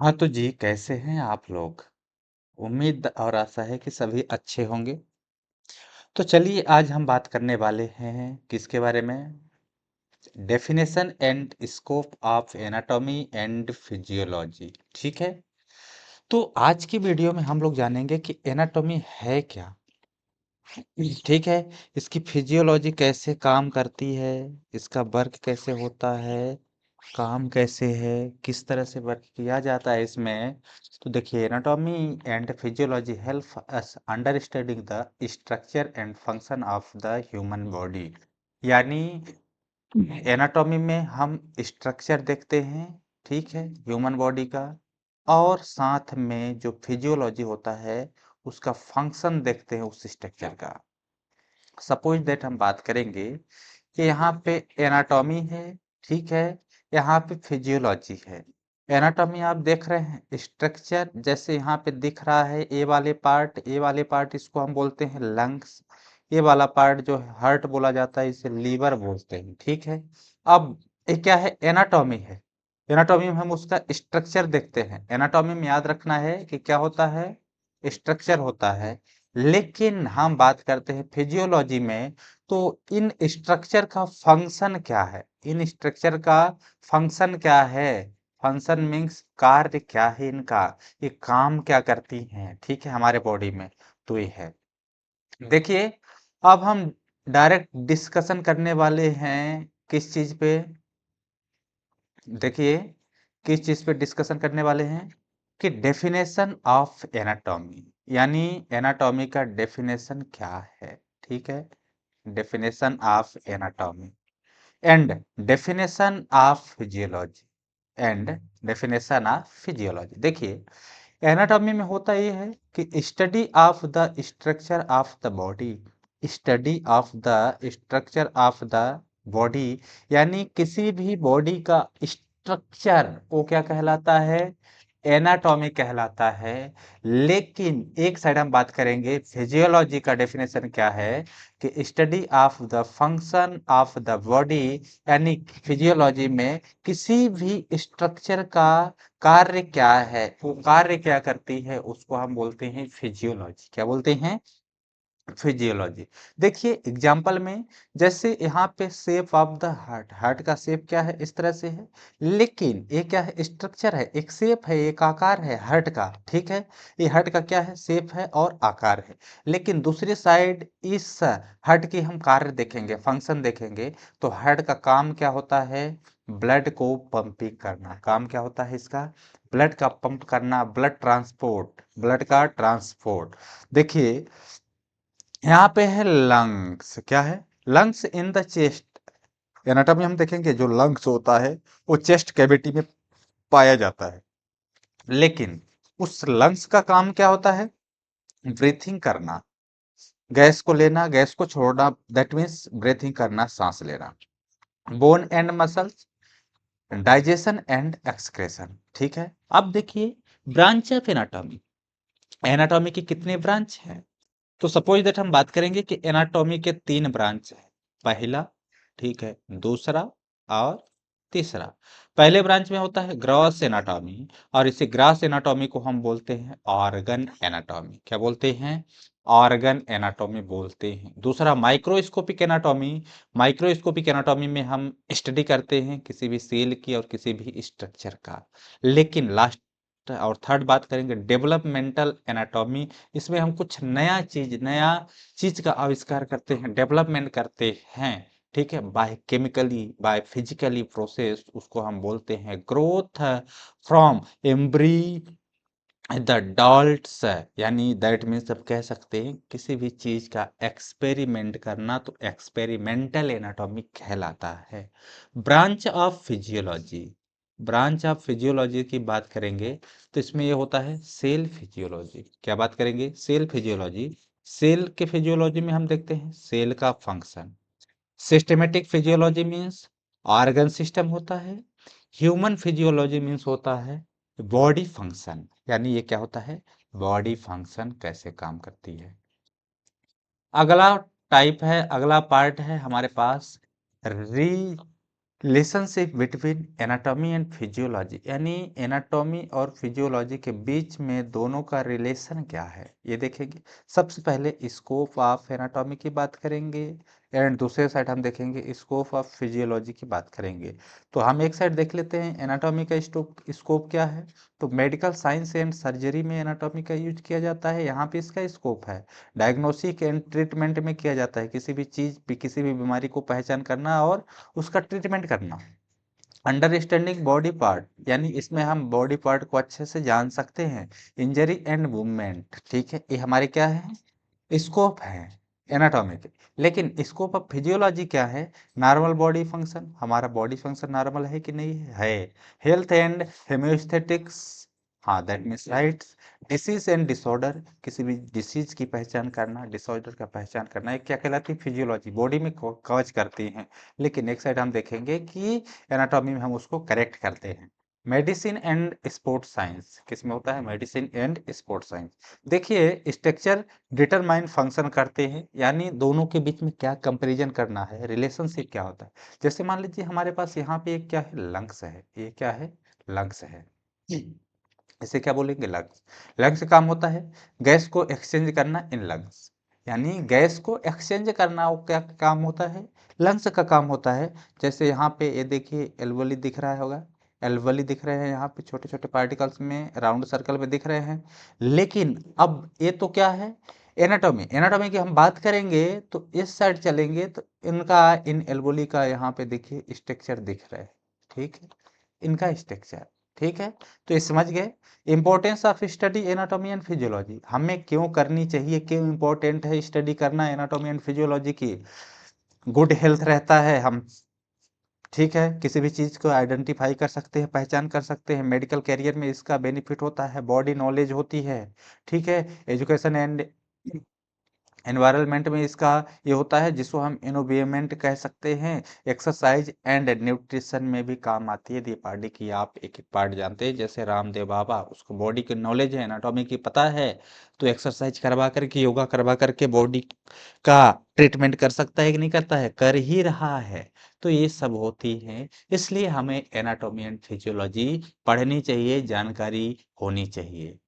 हाँ, तो जी कैसे हैं आप लोग? उम्मीद और आशा है कि सभी अच्छे होंगे। तो चलिए आज हम बात करने वाले हैं किसके बारे में? Definition and scope of anatomy and physiology. ठीक है? तो आज की वीडियो में हम लोग जानेंगे कि एनाटॉमी है क्या? ठीक है? इसकी फिजियोलॉजी कैसे काम करती है? इसका वर्क कैसे होता है? काम कैसे है, किस तरह से वर्क किया जाता है इसमें। तो देखिए, anatomy and physiology help us understanding the structure and function of the human body. यानी एनाटॉमी में हम स्ट्रक्चर देखते हैं, ठीक है, ह्यूमन बॉडी का, और साथ में जो फिजियोलॉजी होता है उसका फंक्शन देखते हैं उस स्ट्रक्चर का। सपोज दैट हम बात करेंगे कि यहाँ पे एनाटॉमी है, ठीक है, यहाँ पे फिजियोलॉजी है। एनाटॉमी आप देख रहे हैं स्ट्रक्चर, जैसे यहाँ पे दिख रहा है ए वाले पार्ट इसको हम बोलते हैं लंग्स। ये वाला पार्ट जो हार्ट बोला जाता है इसे लीवर बोलते हैं, ठीक है। अब ये क्या है? एनाटॉमी है। एनाटॉमी में हम उसका स्ट्रक्चर देखते हैं। एनाटॉमी में याद रखना है कि क्या होता है? स्ट्रक्चर होता है। लेकिन हम बात करते हैं फिजियोलॉजी में, तो इन स्ट्रक्चर का फंक्शन क्या है? इन स्ट्रक्चर का फंक्शन क्या है? फंक्शन मीन्स कार्य क्या है इनका, ये काम क्या करती हैं, ठीक है, हमारे बॉडी में। तो ये है, देखिए, अब हम डायरेक्ट डिस्कशन करने वाले हैं किस चीज पे। देखिए, किस चीज पे डिस्कशन करने वाले हैं कि डेफिनेशन ऑफ एनाटॉमी, यानी एनाटॉमी का डेफिनेशन क्या है, ठीक है। Definition of anatomy and definition of physiology and definition of physiology. देखिए, एनाटॉमी में होता ये है कि study of the structure of the body. Study of the structure of the body, यानी किसी भी बॉडी का स्ट्रक्चर वो क्या कहलाता है? एनाटॉमी कहलाता है। लेकिन एक साइड हम बात करेंगे फिजियोलॉजी का डेफिनेशन क्या है कि study of the function of the body, यानी फिजियोलॉजी में किसी भी स्ट्रक्चर का कार्य क्या है, वो कार्य क्या करती है, उसको हम बोलते हैं फिजियोलॉजी। क्या बोलते हैं? फिजियोलॉजी। देखिए एग्जाम्पल में, जैसे यहाँ पे shape of the heart, heart का शेप क्या है? इस तरह से है। लेकिन ये क्या है? स्ट्रक्चर है, एक शेप है, एक आकार है हार्ट का, ठीक है। ये हार्ट का क्या है? शेप है और आकार है। लेकिन दूसरी साइड इस हार्ट की हम कार्य देखेंगे, फंक्शन देखेंगे, तो हार्ट का काम क्या होता है? ब्लड को पंपिंग करना। काम क्या होता है इसका? ब्लड का पंप करना, ब्लड ट्रांसपोर्ट, ब्लड का ट्रांसपोर्ट। देखिए, यहाँ पे है लंग्स। क्या है? Lungs in the chest. Anatomy हम देखेंगे, जो लंग्स होता है वो चेस्ट कैविटी में पाया जाता है। लेकिन उस लंग्स का काम क्या होता है? ब्रीथिंग करना, गैस को लेना, गैस को छोड़ना, दैट मीन्स ब्रीथिंग करना, सांस लेना। Bone and muscles, digestion and excretion, ठीक है। अब देखिए, ब्रांच ऑफ एनाटॉमी। एनाटॉमी की कितने ब्रांच हैं? तो सपोज दैट हम बात करेंगे कि एनाटॉमी के 3 ब्रांच है। पहला, ठीक है, दूसरा और तीसरा। पहले ब्रांच में होता है ग्रॉस एनाटॉमी, और इसी ग्रॉस एनाटॉमी को हम बोलते हैं ऑर्गन एनाटॉमी। क्या बोलते हैं? ऑर्गन एनाटॉमी बोलते हैं। दूसरा माइक्रोस्कोपिक एनाटॉमी। माइक्रोस्कोपिक एनाटॉमी में हम स्टडी करते हैं किसी भी सेल की और किसी भी स्ट्रक्चर का। लेकिन लास्ट और थर्ड बात करेंगे डेवलपमेंटल एनाटॉमी। इसमें हम कुछ नया चीज का आविष्कार करते हैं, डेवलपमेंट करते हैं, ठीक है, by chemically, by physically process, उसको हम बोलते हैं growth from embryo the adults. यानी दैट मीन्स अब कह सकते हैं किसी भी चीज का एक्सपेरिमेंट करना, तो एक्सपेरिमेंटल एनाटॉमी कहलाता है। Branch of physiology. Branch of physiology की बात करेंगे तो इसमें ये होता है सेल फिजियोलॉजी। क्या बात करेंगे? Cell physiology. सेल के फिजियोलॉजी में हम देखते हैं सेल का function. Systematic physiology means organ system होता है। ह्यूमन फिजियोलॉजी मीन्स होता है बॉडी फंक्शन, यानी ये क्या होता है? बॉडी फंक्शन कैसे काम करती है। अगला टाइप है, अगला पार्ट है हमारे पास relationship between anatomy and physiology, यानी एनाटॉमी और फिजियोलॉजी के बीच में दोनों का रिलेशन क्या है ये देखेंगे। सबसे पहले स्कोप ऑफ एनाटॉमी की बात करेंगे एंड दूसरे साइड हम देखेंगे स्कोप ऑफ फिजियोलॉजी की बात करेंगे। तो हम एक साइड देख लेते हैं एनाटॉमी का स्कोप क्या है। तो मेडिकल साइंस एंड सर्जरी में एनाटॉमी का यूज किया जाता है, यहाँ पे इसका स्कोप है। डायग्नोसिस एंड ट्रीटमेंट में किया जाता है, किसी भी चीज किसी भी बीमारी को पहचान करना और उसका ट्रीटमेंट करना। अंडरस्टैंडिंग बॉडी पार्ट, यानी इसमें हम बॉडी पार्ट को अच्छे से जान सकते हैं। इंजरी एंड मूवमेंट, ठीक है, ये हमारे क्या है, स्कोप है एनाटॉमी के। लेकिन स्कोप ऑफ फिजियोलॉजी क्या है, नॉर्मल बॉडी फंक्शन, हमारा बॉडी फंक्शन नॉर्मल है कि नहीं है। हेल्थ एंड हेमियोस्थेटिक्स, हाँ that means right. Disease and disorder, किसी भी डिसीज की पहचान करना, डिसऑर्डर का पहचान करना, ये क्या कहलाती है, फिजियोलॉजी, बॉडी में कवच करती हैं। लेकिन एक साइड हम देखेंगे कि एनाटॉमी में हम उसको करेक्ट करते हैं। मेडिसिन एंड स्पोर्ट्स साइंस किसमें होता है, मेडिसिन एंड स्पोर्ट्स साइंस। देखिए स्ट्रक्चर डिटरमाइन फंक्शन करते हैं, यानी दोनों के बीच में क्या कंपैरिजन करना है, रिलेशनशिप क्या होता है। जैसे मान लीजिए हमारे पास यहाँ पे एक क्या है, लंग्स है, ये क्या है, लंग्स है। इसे क्या बोलेंगे, लंग्स। लंग्स का काम होता है गैस को एक्सचेंज करना इन लंग्स, यानी गैस को एक्सचेंज करना, वो क्या काम होता है, लंग्स का काम होता है। जैसे यहाँ पे ये देखिए एल्वोली दिख रहा होगा, एल्वोली दिख रहे हैं यहाँ पे छोटे छोटे पार्टिकल्स में राउंड सर्कल में दिख रहे हैं। लेकिन अब ये तो क्या है, एनाटॉमी, एनाटॉमी की हम बात करेंगे तो इस साइड चलेंगे तो इनका, इन एल्वोली का यहाँ पे देखिए स्ट्रक्चर दिख रहा है, ठीक है, इनका स्ट्रक्चर, ठीक है। तो ये समझ गए importance of study anatomy and physiology, हमें क्यों करनी चाहिए, क्यों इंपॉर्टेंट है स्टडी करना एनाटॉमी एंड फिजियोलॉजी की। गुड हेल्थ रहता है, हम, ठीक है, किसी भी चीज को आइडेंटिफाई कर सकते हैं, पहचान कर सकते हैं, मेडिकल कैरियर में इसका बेनिफिट होता है, बॉडी नॉलेज होती है, ठीक है। एजुकेशन एंड एनवायरनमेंट में इसका ये होता है जिसको हम इनोवेमेंट कह सकते हैं। एक्सरसाइज एंड न्यूट्रिशन में भी काम आती है। ये बॉडी की आप एक एक पार्ट जानते हैं, जैसे रामदेव बाबा, उसको बॉडी की नॉलेज है, एनाटॉमी की पता है, तो एक्सरसाइज करवा करके, योगा करवा करके बॉडी का ट्रीटमेंट कर सकता है कि नहीं करता है, कर ही रहा है। तो ये सब होती है, इसलिए हमें एनाटॉमी एंड फिजियोलॉजी पढ़नी चाहिए, जानकारी होनी चाहिए।